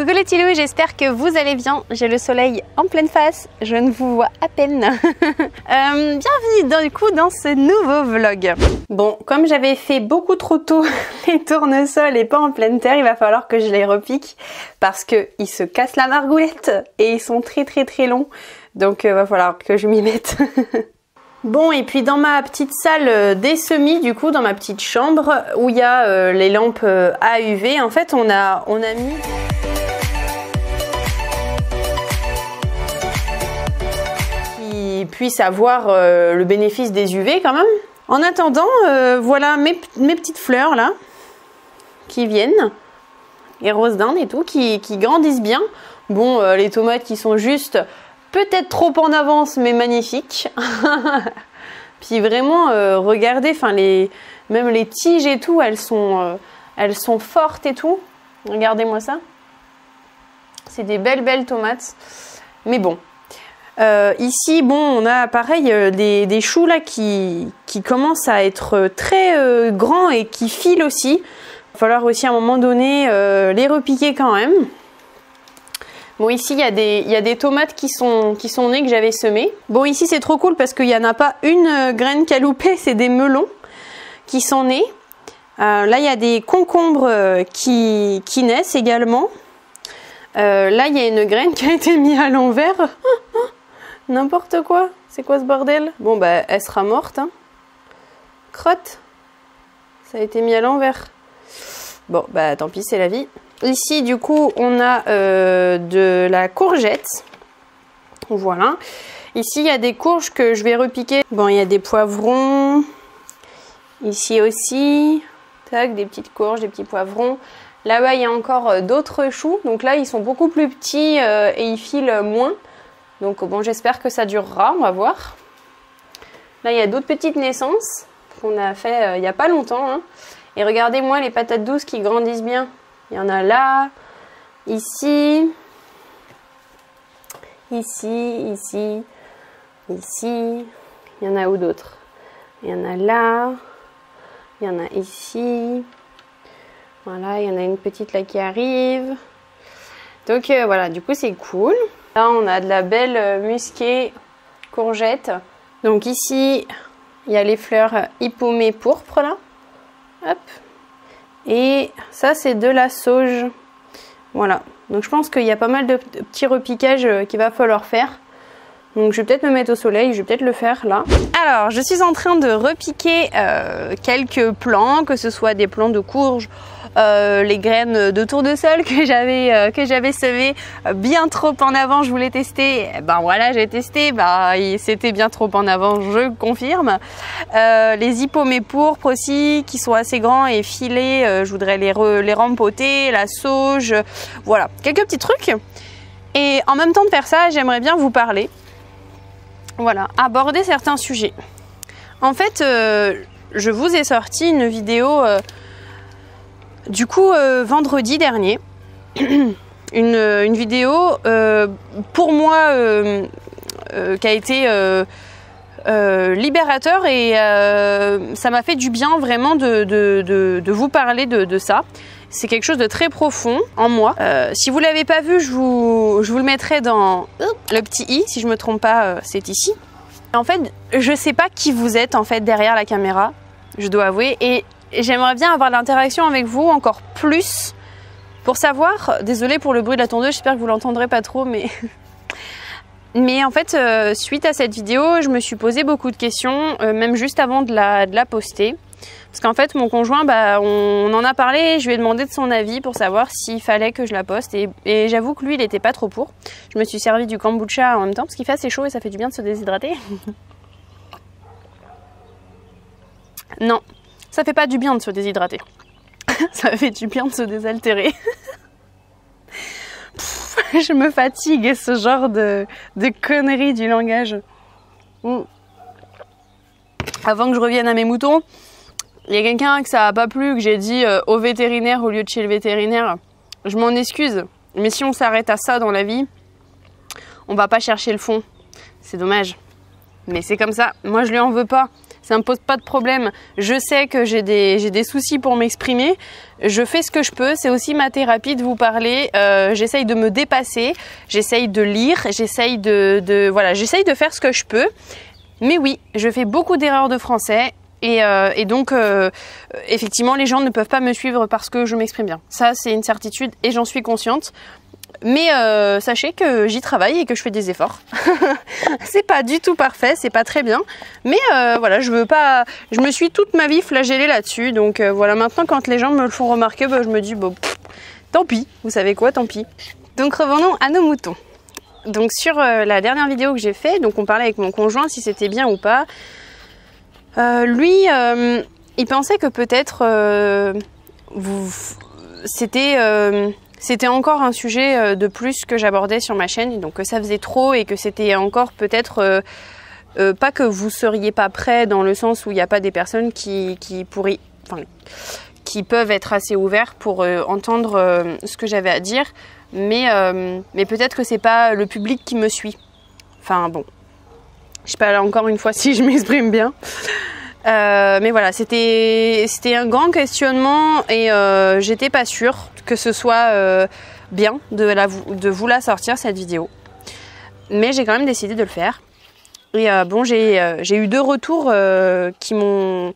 Coucou les petits loups, j'espère que vous allez bien. J'ai le soleil en pleine face, je ne vous vois à peine. Bienvenue dans ce nouveau vlog. Bon, comme j'avais fait beaucoup trop tôt les tournesols et pas en pleine terre, il va falloir que je les repique parce qu'ils se cassent la margoulette et ils sont très longs. Donc va falloir que je m'y mette. Bon, et puis dans ma petite salle des semis, du coup, dans ma petite chambre où il y a les lampes à UV, en fait, on a mis... qui puissent avoir le bénéfice des UV quand même. En attendant, voilà mes petites fleurs là, qui viennent, les roses d'Inde et tout, qui grandissent bien. Bon, les tomates qui sont juste... peut-être trop en avance, mais magnifique. Puis vraiment, regardez, enfin même les tiges et tout, elles sont fortes et tout. Regardez-moi ça. C'est des belles tomates. Mais bon, ici, bon, on a pareil des choux là qui commencent à être très grands et qui filent aussi. Il va falloir aussi à un moment donné les repiquer quand même. Bon, ici, il y a des tomates qui sont nées que j'avais semées. Bon, ici, c'est trop cool parce qu'il n'y en a pas une graine qui a loupé, c'est des melons qui sont nés. Là, il y a des concombres qui naissent également. Là, il y a une graine qui a été mise à l'envers. N'importe quoi. C'est quoi ce bordel? Bon, bah, elle sera morte. Hein. Crotte. Ça a été mis à l'envers. Bon, bah, tant pis, c'est la vie. Ici, du coup, on a de la courgette. Voilà. Ici, il y a des courges que je vais repiquer. Bon, il y a des poivrons. Ici aussi. Tac, des petites courges, des petits poivrons. Là-bas, il y a encore d'autres choux. Donc là, ils sont beaucoup plus petits et ils filent moins. Donc bon, j'espère que ça durera. On va voir. Là, il y a d'autres petites naissances qu'on a fait il n'y a pas longtemps. Hein. Et regardez-moi les patates douces qui grandissent bien. Il y en a là, ici, ici. Il y en a où d'autres? Il y en a là, il y en a ici. Voilà, il y en a une petite là qui arrive. Donc voilà, du coup c'est cool. Là on a de la belle musquée courgette. Donc ici, il y a les fleurs hippomées pourpres là. Hop. Et ça, c'est de la sauge. Voilà. Donc, je pense qu'il y a pas mal de petits repiquages qu'il va falloir faire. Donc, je vais peut-être me mettre au soleil. Je vais peut-être le faire là. Alors, je suis en train de repiquer quelques plants, que ce soit des plants de courge, les graines de tournesol que j'avais semées bien trop en avant. Je voulais tester. Ben voilà, j'ai testé. Ben, c'était bien trop en avant, je confirme. Les hippomées pourpres aussi, qui sont assez grands et filés. Je voudrais les rempoter, la sauge. Voilà, quelques petits trucs. Et en même temps de faire ça, j'aimerais bien vous parler. Voilà, aborder certains sujets. En fait, je vous ai sorti une vidéo du coup vendredi dernier. une vidéo pour moi qui a été libérateur et ça m'a fait du bien vraiment de vous parler de ça. C'est quelque chose de très profond en moi. Si vous ne l'avez pas vu, je vous le mettrai dans le petit i. Si je ne me trompe pas, c'est ici. En fait, je ne sais pas qui vous êtes en fait derrière la caméra, je dois avouer. Et j'aimerais bien avoir l'interaction avec vous encore plus pour savoir... Désolée pour le bruit de la tondeuse, j'espère que vous l'entendrez pas trop, mais... Mais en fait, suite à cette vidéo, je me suis posé beaucoup de questions, même juste avant de la poster. Parce qu'en fait, mon conjoint, bah, on en a parlé, je lui ai demandé de son avis pour savoir s'il fallait que je la poste. Et j'avoue que lui, il n'était pas trop pour. Je me suis servi du kombucha en même temps, parce qu'il fait assez chaud et ça fait du bien de se déshydrater. Non, ça fait pas du bien de se déshydrater. Ça fait du bien de se désaltérer. Je me fatigue, ce genre de conneries du langage. Avant que je revienne à mes moutons, il y a quelqu'un que ça n'a pas plu, que j'ai dit au vétérinaire au lieu de chez le vétérinaire. Je m'en excuse, mais si on s'arrête à ça dans la vie, on va pas chercher le fond. C'est dommage. Mais c'est comme ça. Moi, je lui en veux pas. ça me pose pas de problème. Je sais que j'ai des soucis pour m'exprimer. Je fais ce que je peux. C'est aussi ma thérapie de vous parler. J'essaye de me dépasser. J'essaye de lire. J'essaye j'essaye de faire ce que je peux. Mais oui, je fais beaucoup d'erreurs de français. Et donc, effectivement, les gens ne peuvent pas me suivre parce que je m'exprime bien. Ça, c'est une certitude et j'en suis consciente. Mais sachez que j'y travaille et que je fais des efforts. C'est pas du tout parfait, c'est pas très bien. Mais voilà, je me suis toute ma vie flagellée là-dessus. Donc voilà, maintenant, quand les gens me le font remarquer, je me dis, bon, tant pis, vous savez quoi, tant pis. Donc revenons à nos moutons. Donc sur la dernière vidéo que j'ai fait, donc on parlait avec mon conjoint si c'était bien ou pas. Lui, il pensait que peut-être c'était encore un sujet de plus que j'abordais sur ma chaîne, donc que ça faisait trop et que c'était encore peut-être pas que vous seriez pas prêts dans le sens où il n'y a pas des personnes qui peuvent être assez ouverts pour entendre ce que j'avais à dire, mais peut-être que c'est pas le public qui me suit. Enfin bon. Je sais pas encore une fois si je m'exprime bien. Mais voilà, c'était un grand questionnement et j'étais pas sûre que ce soit bien de vous la sortir cette vidéo. Mais j'ai quand même décidé de le faire. Et bon, j'ai eu 2 retours qui m'ont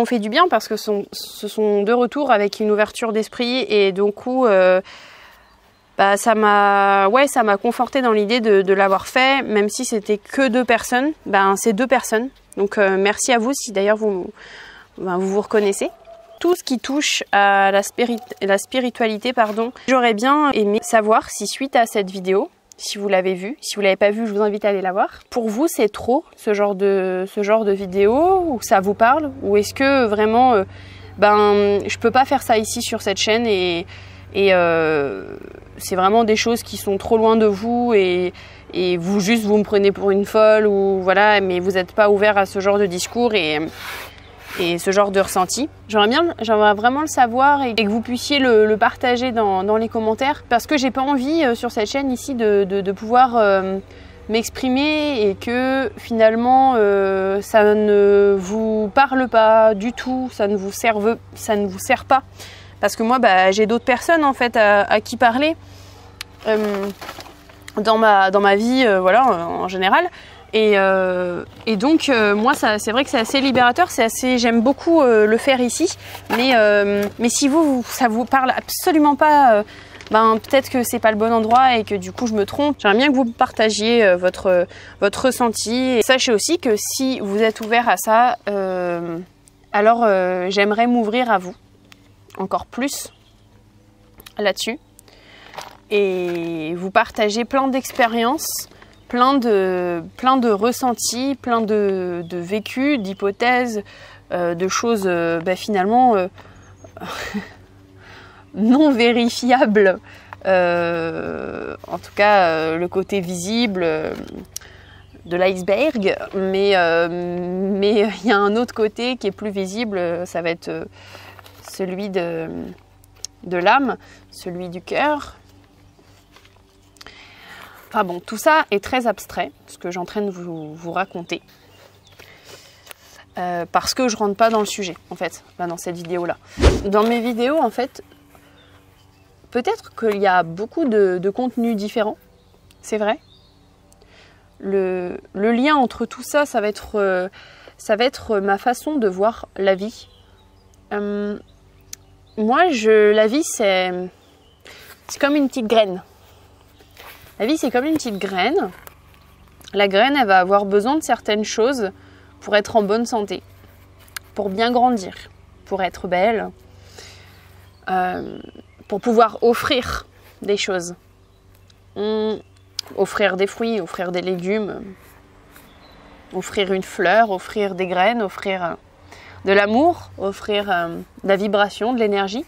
fait du bien parce que ce sont 2 retours avec une ouverture d'esprit et du coup ça m'a conforté dans l'idée de l'avoir fait, même si c'était que 2 personnes. C'est 2 personnes. Donc merci à vous si d'ailleurs vous reconnaissez. Tout ce qui touche à la spiritualité, j'aurais bien aimé savoir si suite à cette vidéo, si vous l'avez vue, si vous l'avez pas vue, je vous invite à aller la voir. Pour vous, c'est trop ce genre de vidéo, ou ça vous parle, ou est-ce que vraiment, je peux pas faire ça ici sur cette chaîne et c'est vraiment des choses qui sont trop loin de vous et vous me prenez pour une folle ou voilà, mais vous n'êtes pas ouvert à ce genre de discours et ce genre de ressenti. J'aimerais vraiment le savoir et que vous puissiez le partager dans les commentaires parce que j'ai pas envie sur cette chaîne ici de pouvoir m'exprimer et que finalement ça ne vous parle pas du tout, ça ne vous sert pas. Parce que moi, j'ai d'autres personnes en fait à qui parler dans ma vie, en général. Et donc moi, c'est vrai que c'est assez libérateur, j'aime beaucoup le faire ici. Mais si ça vous parle absolument pas, peut-être que c'est pas le bon endroit et que du coup je me trompe. J'aimerais bien que vous partagiez votre ressenti. Et sachez aussi que si vous êtes ouvert à ça, alors j'aimerais m'ouvrir à vous encore plus là-dessus et vous partager plein d'expériences, plein de ressentis, plein de vécus, d'hypothèses, de choses finalement non vérifiables, en tout cas le côté visible de l'iceberg, mais il y a un autre côté qui est plus visible, ça va être celui de l'âme, celui du cœur. Enfin bon, tout ça est très abstrait, ce que j'ai en train de vous raconter. Parce que je rentre pas dans le sujet, en fait, là, dans cette vidéo-là. Dans mes vidéos, en fait, peut-être qu'il y a beaucoup de contenus différents, c'est vrai. Le lien entre tout ça, ça va être ma façon de voir la vie. Moi, la vie, c'est comme une petite graine. La vie, c'est comme une petite graine. La graine, elle va avoir besoin de certaines choses pour être en bonne santé, pour bien grandir, pour être belle, pour pouvoir offrir des choses. Offrir des fruits, offrir des légumes, offrir une fleur, offrir des graines, offrir de l'amour, offrir de la vibration, de l'énergie.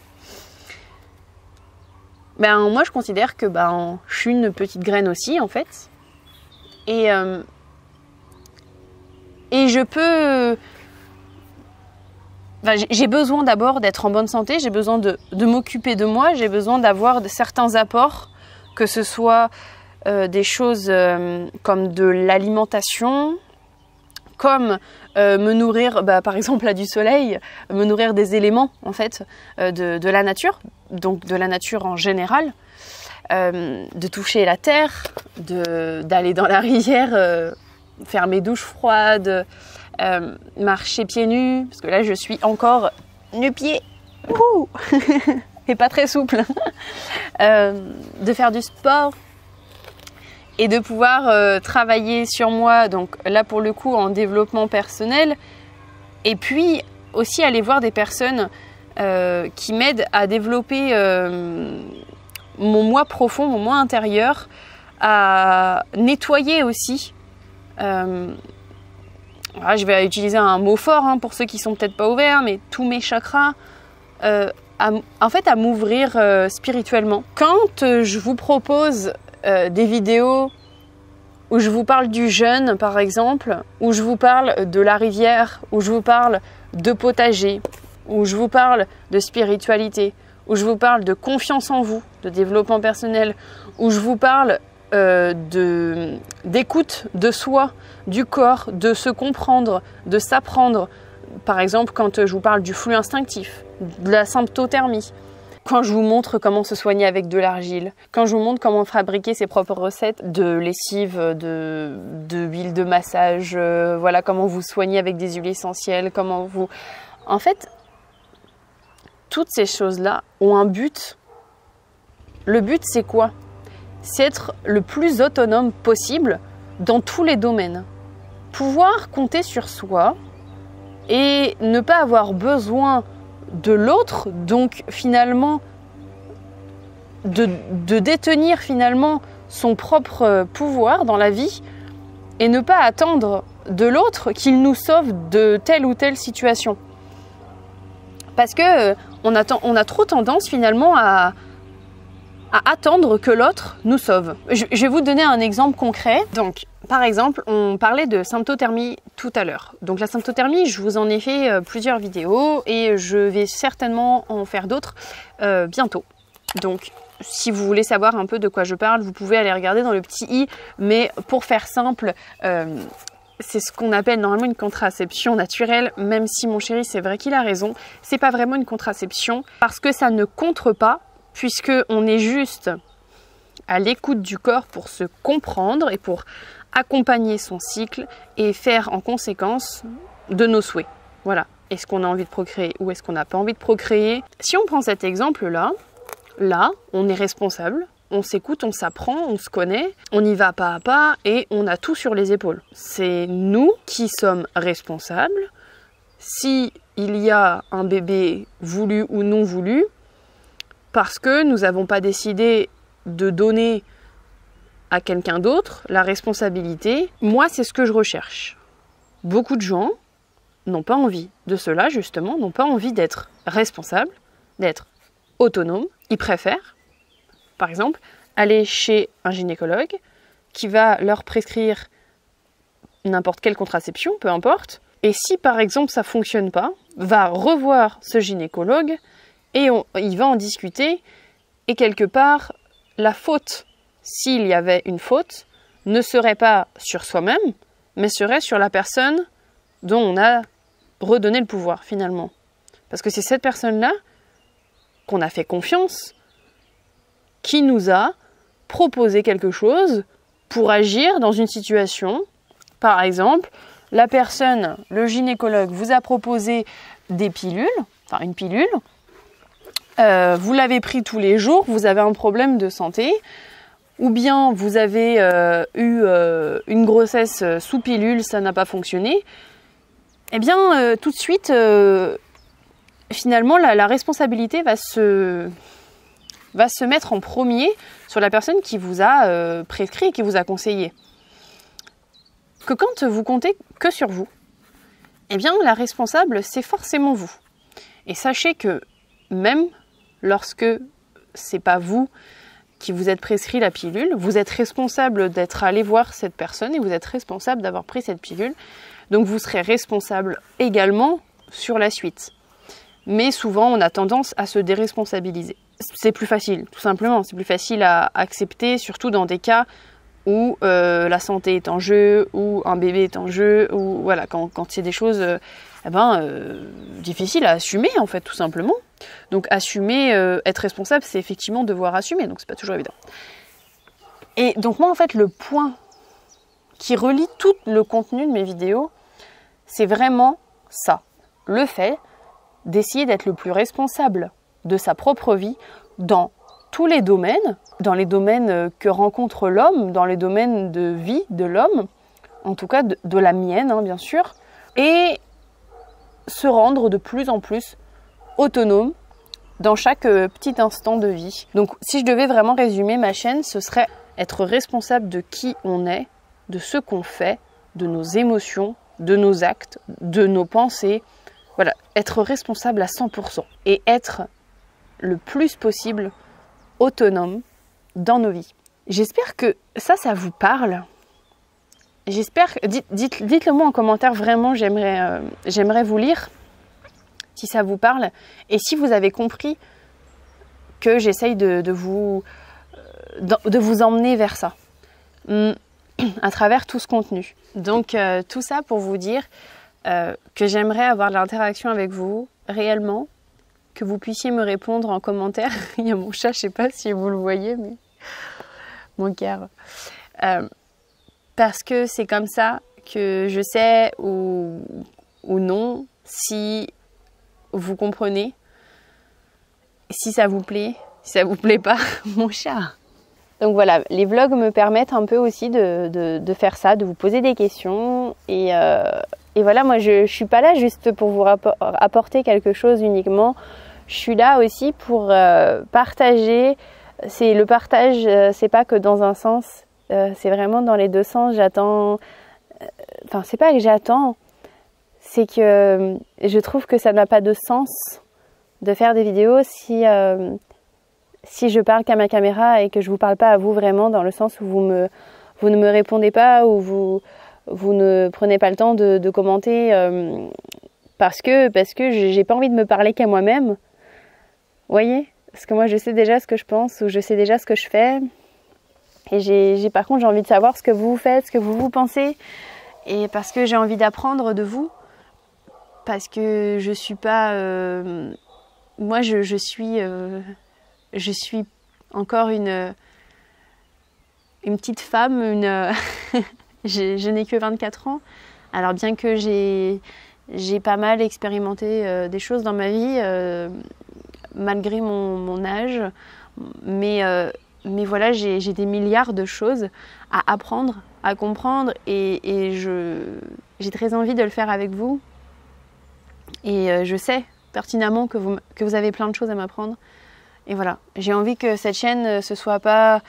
Moi, je considère que je suis une petite graine aussi, en fait. Et je peux... j'ai besoin d'abord d'être en bonne santé, j'ai besoin de m'occuper de moi, j'ai besoin d'avoir certains apports, que ce soit des choses comme de l'alimentation, comme me nourrir, par exemple là, du soleil, me nourrir des éléments en fait de la nature, donc de la nature en général, de toucher la terre, d'aller dans la rivière, faire mes douches froides, marcher pieds nus, parce que là je suis encore nu-pieds et pas très souple, de faire du sport et de pouvoir travailler sur moi, donc là pour le coup en développement personnel, et puis aussi aller voir des personnes qui m'aident à développer mon moi profond, mon moi intérieur, à nettoyer aussi. Je vais utiliser un mot fort pour ceux qui sont peut-être pas ouverts, mais tous mes chakras, en fait à m'ouvrir spirituellement. Quand je vous propose des vidéos où je vous parle du jeûne par exemple, où je vous parle de la rivière, où je vous parle de potager, où je vous parle de spiritualité, où je vous parle de confiance en vous, de développement personnel, où je vous parle d'écoute de soi, du corps, de se comprendre, de s'apprendre. Par exemple, quand je vous parle du flux instinctif, de la symptothermie, quand je vous montre comment se soigner avec de l'argile, quand je vous montre comment fabriquer ses propres recettes de lessive, de huile de massage, voilà, comment vous soigner avec des huiles essentielles, comment vous... En fait, toutes ces choses-là ont un but. Le but, c'est quoi ? C'est être le plus autonome possible dans tous les domaines. Pouvoir compter sur soi et ne pas avoir besoin de l'autre, donc finalement de détenir finalement son propre pouvoir dans la vie et ne pas attendre de l'autre qu'il nous sauve de telle ou telle situation. Parce que on a trop tendance finalement à attendre que l'autre nous sauve. Je vais vous donner un exemple concret. Donc, par exemple, on parlait de symptothermie tout à l'heure. Donc la symptothermie, je vous en ai fait plusieurs vidéos et je vais certainement en faire d'autres bientôt. Donc, si vous voulez savoir un peu de quoi je parle, vous pouvez aller regarder dans le petit i. Mais pour faire simple, c'est ce qu'on appelle normalement une contraception naturelle, même si mon chéri, c'est vrai qu'il a raison. C'est pas vraiment une contraception parce que ça ne contre pas, puisqu'on est juste à l'écoute du corps pour se comprendre et pour accompagner son cycle et faire en conséquence de nos souhaits. Voilà. Est-ce qu'on a envie de procréer ou est-ce qu'on n'a pas envie de procréer? Si on prend cet exemple-là, là, on est responsable, on s'écoute, on s'apprend, on se connaît, on y va pas à pas et on a tout sur les épaules. C'est nous qui sommes responsables. Si il y a un bébé voulu ou non voulu, parce que nous n'avons pas décidé de donner à quelqu'un d'autre la responsabilité. Moi, c'est ce que je recherche. Beaucoup de gens n'ont pas envie de cela, justement, n'ont pas envie d'être responsables, d'être autonomes. Ils préfèrent, par exemple, aller chez un gynécologue qui va leur prescrire n'importe quelle contraception, peu importe. Et si, par exemple, ça ne fonctionne pas, va revoir ce gynécologue et il va en discuter, et quelque part, la faute, s'il y avait une faute, ne serait pas sur soi-même, mais serait sur la personne dont on a redonné le pouvoir, finalement. Parce que c'est cette personne-là qu'on a fait confiance, qui nous a proposé quelque chose pour agir dans une situation. Par exemple, la personne, le gynécologue, vous a proposé des pilules, enfin une pilule, vous l'avez pris tous les jours, vous avez un problème de santé, ou bien vous avez eu une grossesse sous pilule, ça n'a pas fonctionné, eh bien tout de suite, finalement la responsabilité va se mettre en premier sur la personne qui vous a prescrit et qui vous a conseillé. Que quand vous comptez que sur vous, eh bien la responsable c'est forcément vous. Et sachez que même lorsque c'est pas vous qui vous êtes prescrit la pilule, vous êtes responsable d'être allé voir cette personne et vous êtes responsable d'avoir pris cette pilule. Donc vous serez responsable également sur la suite. Mais souvent on a tendance à se déresponsabiliser. C'est plus facile, tout simplement. C'est plus facile à accepter, surtout dans des cas où la santé est en jeu, où un bébé est en jeu, ou voilà, quand c'est des choses difficiles à assumer en fait, tout simplement. Donc assumer, être responsable, c'est effectivement devoir assumer, donc c'est pas toujours évident. Et donc moi en fait, le point qui relie tout le contenu de mes vidéos, c'est vraiment ça, le fait d'essayer d'être le plus responsable de sa propre vie dans tous les domaines, dans les domaines que rencontre l'homme, dans les domaines de vie de l'homme, en tout cas de la mienne, hein, bien sûr, et se rendre de plus en plus autonome dans chaque petit instant de vie. Donc si je devais vraiment résumer ma chaîne, ce serait être responsable de qui on est, de ce qu'on fait, de nos émotions, de nos actes, de nos pensées. Voilà, être responsable à 100% et être le plus possible autonome dans nos vies. J'espère que ça vous parle. J'espère, dites-le moi en commentaire, vraiment j'aimerais vous lire si ça vous parle et si vous avez compris que j'essaye de vous emmener vers ça à travers tout ce contenu. Donc tout ça pour vous dire que j'aimerais avoir de l'interaction avec vous réellement, que vous puissiez me répondre en commentaire. Il y a mon chat, je ne sais pas si vous le voyez, mais mon cœur. Parce que c'est comme ça que je sais ou non si vous comprenez, si ça vous plaît, si ça vous plaît pas, mon chat. Donc voilà, les vlogs me permettent un peu aussi de faire ça, de vous poser des questions. Et voilà, moi je suis pas là juste pour vous apporter quelque chose uniquement. Je suis là aussi pour partager. C'est le partage, c'est pas que dans un sens, c'est vraiment dans les deux sens. J'attends. Enfin, c'est pas que j'attends, c'est que je trouve que ça n'a pas de sens de faire des vidéos si je parle qu'à ma caméra et que je vous parle pas à vous vraiment, dans le sens où vous ne me répondez pas, ou vous ne prenez pas le temps de commenter parce que j'ai pas envie de me parler qu'à moi-même. Vous voyez? Parce que moi je sais déjà ce que je pense, ou je sais déjà ce que je fais. Et par contre j'ai envie de savoir ce que vous faites, ce que vous pensez. Et parce que j'ai envie d'apprendre de vous. Parce que je suis pas... moi je suis encore une petite femme, je n'ai que 24 ans. Alors bien que j'ai pas mal expérimenté des choses dans ma vie, malgré mon âge, mais voilà, j'ai des milliards de choses à apprendre, à comprendre, et j'ai très envie de le faire avec vous. Et je sais pertinemment que vous avez plein de choses à m'apprendre. Et voilà, j'ai envie que cette chaîne, ce soit pas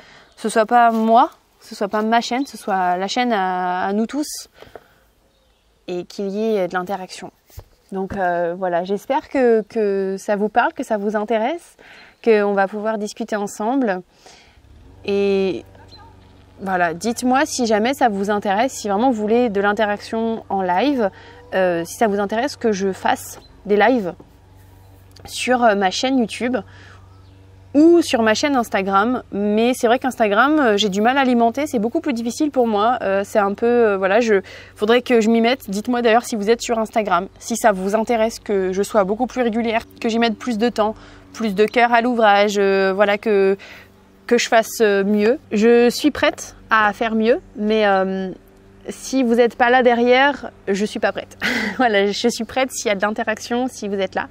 moi, ce soit pas ma chaîne, ce soit la chaîne à nous tous, et qu'il y ait de l'interaction. Donc voilà, j'espère que ça vous parle, que ça vous intéresse, qu'on va pouvoir discuter ensemble. Et voilà, dites-moi si jamais ça vous intéresse, si vraiment vous voulez de l'interaction en live, si ça vous intéresse que je fasse des lives sur ma chaîne YouTube ou sur ma chaîne Instagram. Mais c'est vrai qu'Instagram, j'ai du mal à alimenter, c'est beaucoup plus difficile pour moi. C'est un peu, voilà, faudrait que je m'y mette. Dites-moi d'ailleurs si vous êtes sur Instagram, si ça vous intéresse que je sois beaucoup plus régulière, que j'y mette plus de temps, plus de cœur à l'ouvrage, voilà, que je fasse mieux. Je suis prête à faire mieux, mais si vous n'êtes pas là derrière, je suis pas prête. Voilà, je suis prête s'il y a de l'interaction, si vous êtes là.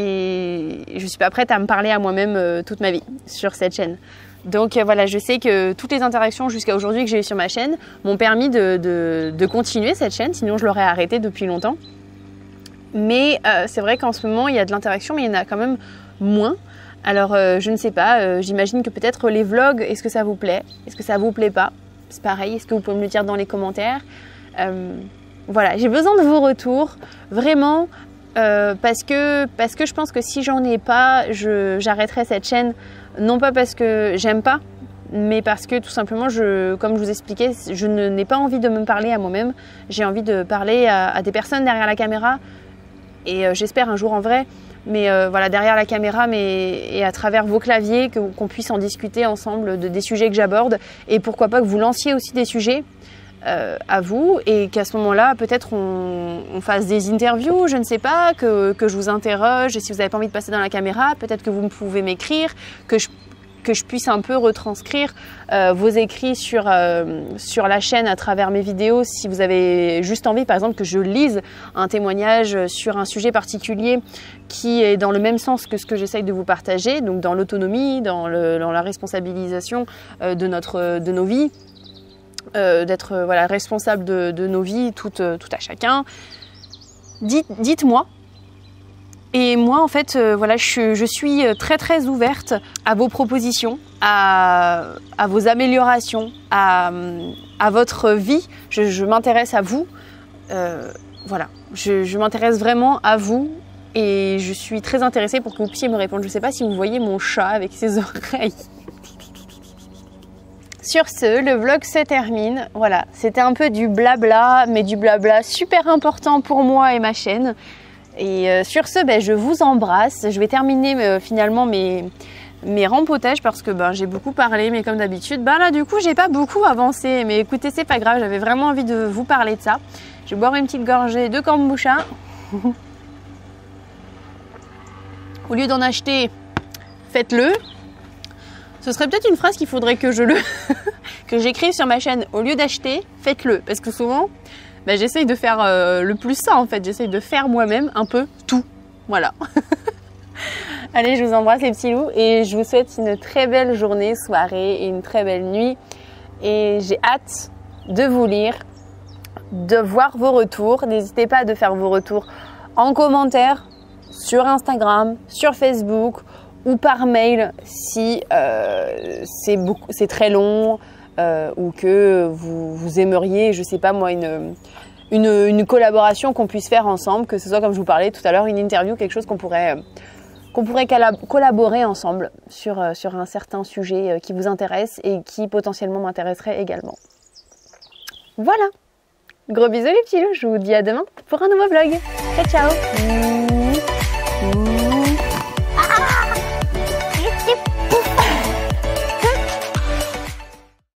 Et je suis pas prête à me parler à moi-même toute ma vie sur cette chaîne. Donc voilà, je sais que toutes les interactions jusqu'à aujourd'hui que j'ai eues sur ma chaîne m'ont permis de continuer cette chaîne, sinon je l'aurais arrêtée depuis longtemps. Mais c'est vrai qu'en ce moment, il y a de l'interaction, mais il y en a quand même moins. Alors je ne sais pas, j'imagine que peut-être les vlogs, est-ce que ça vous plaît? Est-ce que ça vous plaît pas? C'est pareil, est-ce que vous pouvez me le dire dans les commentaires? Voilà, j'ai besoin de vos retours, vraiment, parce que je pense que si j'en ai pas, j'arrêterai cette chaîne, non pas parce que j'aime pas, mais parce que tout simplement, comme je vous expliquais, je n'ai pas envie de me parler à moi-même, j'ai envie de parler à des personnes derrière la caméra, et j'espère un jour en vrai, mais voilà, derrière la caméra, et à travers vos claviers, qu'on puisse en discuter ensemble des sujets que j'aborde, et pourquoi pas que vous lanciez aussi des sujets à vous, et qu'à ce moment-là, peut-être on fasse des interviews, je ne sais pas, que je vous interroge, et si vous n'avez pas envie de passer dans la caméra, peut-être que vous pouvez m'écrire, que je puisse un peu retranscrire vos écrits sur la chaîne à travers mes vidéos. Si vous avez juste envie, par exemple, que je lise un témoignage sur un sujet particulier qui est dans le même sens que ce que j'essaye de vous partager, donc dans l'autonomie, dans la responsabilisation de nos vies, d'être voilà, responsable de nos vies, tout à chacun. Dites-moi. Et moi, en fait, voilà, je suis très très ouverte à vos propositions, à vos améliorations, à votre vie. Je m'intéresse à vous. Voilà, je m'intéresse vraiment à vous et je suis très intéressée pour que vous puissiez me répondre. Je ne sais pas si vous voyez mon chat avec ses oreilles. Sur ce, le vlog se termine. Voilà, c'était un peu du blabla, mais du blabla super important pour moi et ma chaîne. Et sur ce, je vous embrasse. Je vais terminer finalement mes rempotages parce que j'ai beaucoup parlé, mais comme d'habitude, là du coup j'ai pas beaucoup avancé. Mais écoutez, c'est pas grave, j'avais vraiment envie de vous parler de ça. Je vais boire une petite gorgée de kombucha. Au lieu d'en acheter, faites-le. Ce serait peut-être une phrase qu'il faudrait que que j'écrive sur ma chaîne. Au lieu d'acheter, faites-le. Parce que souvent, j'essaye de faire le plus ça en fait. J'essaye de faire moi-même un peu tout. Voilà. Allez, je vous embrasse les petits loups et je vous souhaite une très belle journée, soirée et une très belle nuit. Et j'ai hâte de vous lire, de voir vos retours. N'hésitez pas à faire vos retours en commentaire sur Instagram, sur Facebook ou par mail si c'est très long ou que vous aimeriez, je sais pas moi, une collaboration qu'on puisse faire ensemble, que ce soit comme je vous parlais tout à l'heure, une interview, quelque chose qu'on pourrait collaborer ensemble sur un certain sujet qui vous intéresse et qui potentiellement m'intéresserait également. Voilà, gros bisous les petits loups, je vous dis à demain pour un nouveau vlog. Ciao ciao.